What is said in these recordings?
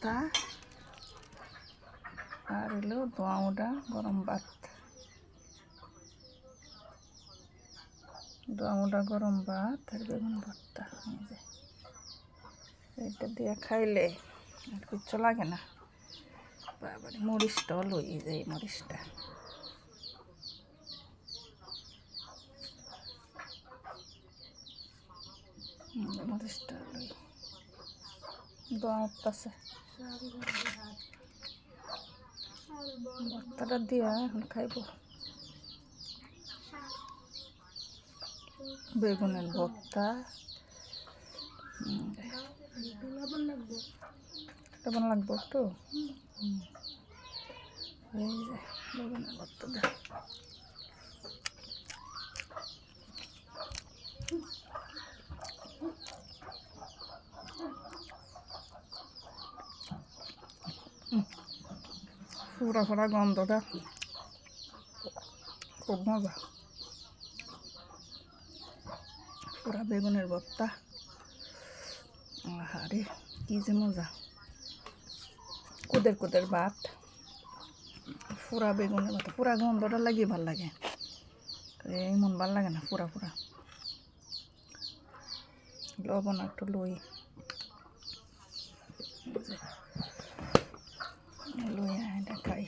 ভর্তা আর হলো দোয়ামোটা গরম ভাত। দোয়ামোটা গরম ভাত আর বেগুন ভর্তা। এইটা দিয়ে খাইলে আর কিচ্ছু লাগে না। বাবার মরিচটাও লই, যে এই মরিচটা মরিচটা লই দোয়া উঠতেছে। ভর্তাটা দিয়া এখন খাইব। বেগুনের ভর্তা, লবণ লাগবো তো। এই যে বেগুনের ভর্তা দেখ, পুরা পুরা গন্ধটা খুব মজা। পুরা বেগুনের ভর্তা, আরে কি যে মজা। কুদের কুদের ভাত, পুরা বেগুনের ভর্তা, পুরা গন্ধটা লাগিয়ে ভাল লাগে। এমন ভাল লাগে না পুরা পুরা। লবণ একটু লই, লইয়া এটা খাই।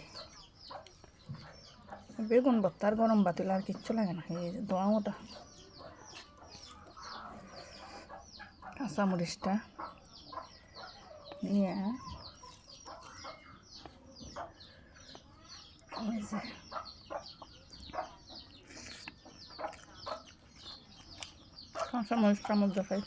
বেগুন ভর্তা আর গরম ভাত হলে আর কিচ্ছু লাগে না। এই যে দোয়ামোটা, কাঁচামরিচটা নিয়ে ওই যে কাঁচামরিচটার মধ্যে খাই।